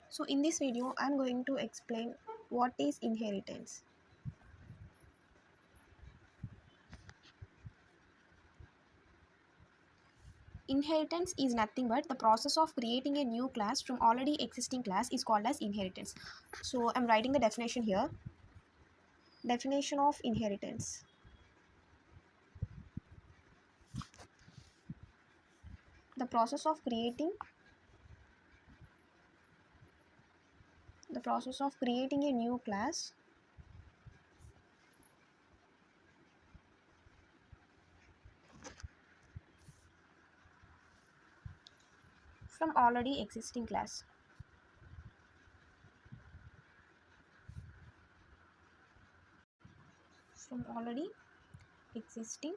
So in this video, I'm going to explain what is inheritance. Inheritance is nothing but the process of creating a new class from already existing class is called as inheritance. So I'm writing the definition here. Definition of inheritance. The process of creating a new class from already existing class. From already existing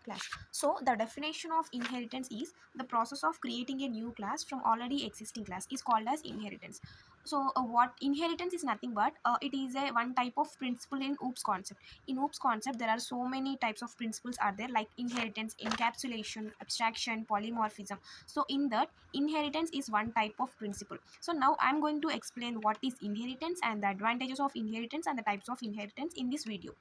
class. So the definition of inheritance is the process of creating a new class from already existing class is called as inheritance. So what inheritance is nothing but it is a one type of principle in OOPS concept. In OOPS concept there are so many types of principles are there, like inheritance, encapsulation, abstraction, polymorphism. So in that, inheritance is one type of principle. So now I'm going to explain what is inheritance and the advantages of inheritance and the types of inheritance in this video.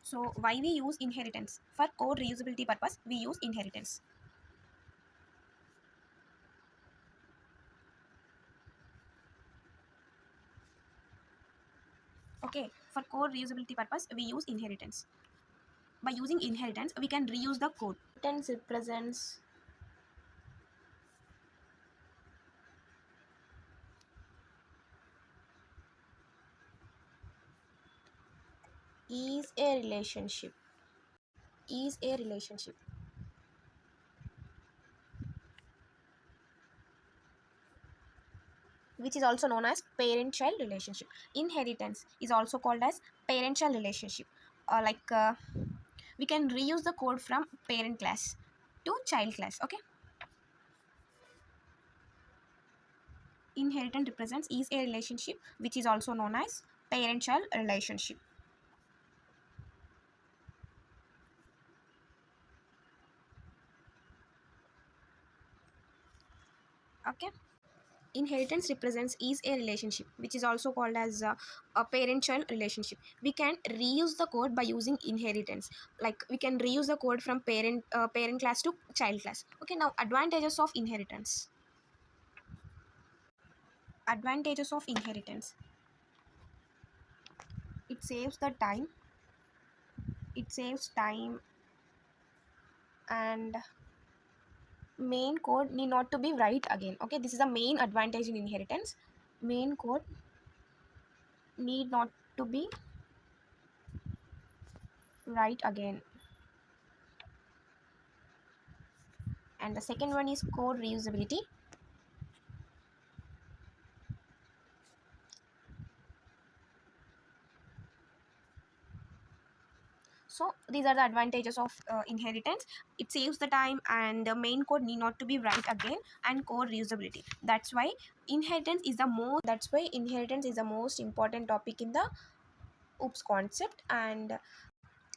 So why we use inheritance? For code reusability purpose, we use inheritance. Okay, for code reusability purpose, we use inheritance. By using inheritance, we can reuse the code. Inheritance represents is a relationship. Is a relationship. Which is also known as parent-child relationship. Inheritance is also called as parent-child relationship. We can reuse the code from parent class to child class. Okay. Inheritance represents is a relationship which is also known as parent-child relationship. Okay. Inheritance represents is a relationship which is also called as a parent-child relationship. We can reuse the code by using inheritance. Like we can reuse the code from parent class to child class. Okay. Now advantages of inheritance. Advantages of inheritance. It saves the time. It saves time and main code need not to be write again. Okay, this is the main advantage in inheritance. Main code need not to be write again. And the second one is code reusability. So these are the advantages of inheritance. It saves the time and the main code need not to be write again, and code reusability. That's why inheritance is the most important topic in the OOPS concept. And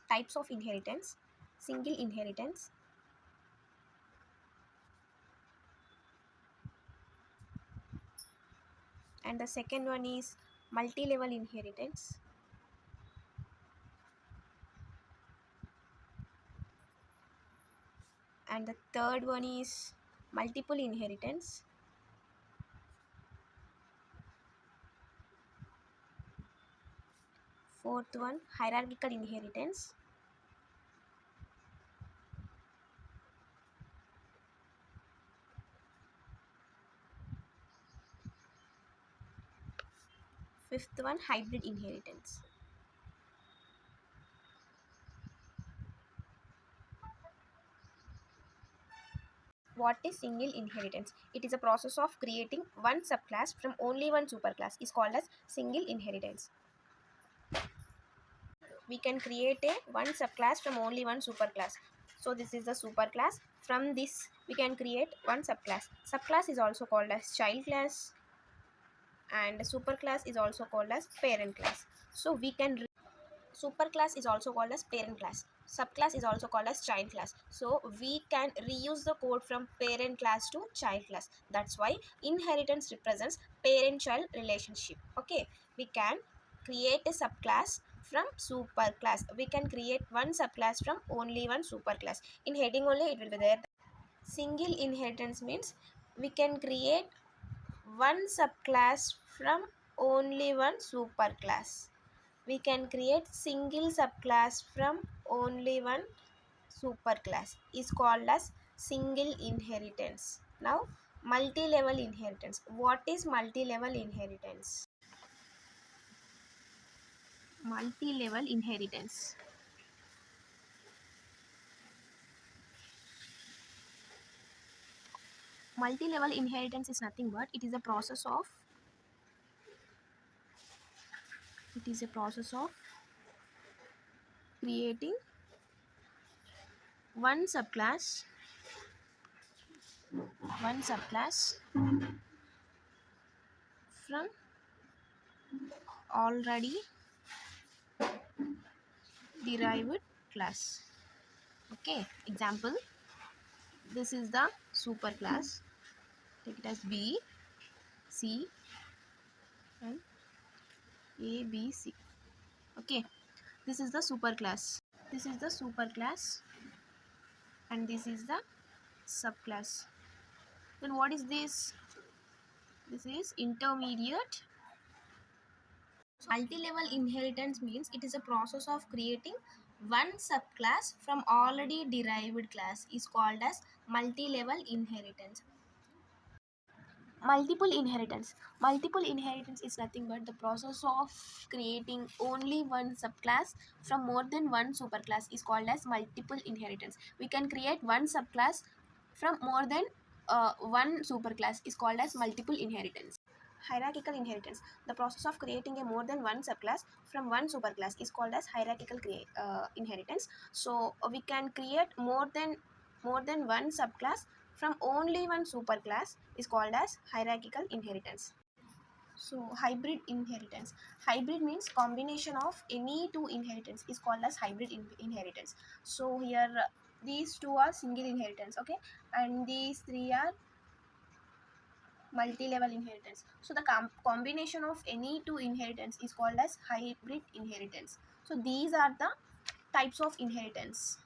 types of inheritance: single inheritance, and the second one is multi-level inheritance, and the third one is multiple inheritance, fourth one hierarchical inheritance, fifth one hybrid inheritance. What is single inheritance? It is a process of creating one subclass from only one superclass is called as single inheritance. We can create a one subclass from only one superclass. So this is the superclass. From this we can create one subclass. Subclass is also called as child class, and superclass is also called as parent class. So we can superclass is also called as parent class. subclass is also called as child class. So we can reuse the code from parent class to child class. That's why inheritance represents parent child relationship. Okay, we can create a subclass from superclass. We can create one subclass from only one superclass. In heading only it will be there. Single inheritance means we can create one subclass from only one superclass. We can create single subclass from only one superclass is called as single inheritance. Now, multi-level inheritance. What is multi-level inheritance? Multi-level inheritance. Multi-level inheritance is nothing but it is a process of creating one subclass from already derived class. Okay, example, this is the superclass. Take it as B, C and A, B, C. Okay, this is the superclass. This is the superclass and this is the subclass. Then what is this? This is intermediate. Multi-level inheritance means it is a process of creating one subclass from already derived class is called as multi-level inheritance. Multiple inheritance is nothing but the process of creating only one subclass from more than one superclass is called as multiple inheritance. We can create one subclass from more than one superclass is called as multiple inheritance. Hierarchical inheritance. The process of creating a more than one subclass from one superclass is called as hierarchical inheritance. So we can create more than one subclass from only one superclass is called as hierarchical inheritance. So hybrid inheritance. Hybrid means combination of any two inheritance is called as hybrid inheritance. So here these two are single inheritance, okay, and these three are multi-level inheritance. So the combination of any two inheritance is called as hybrid inheritance. So these are the types of inheritance.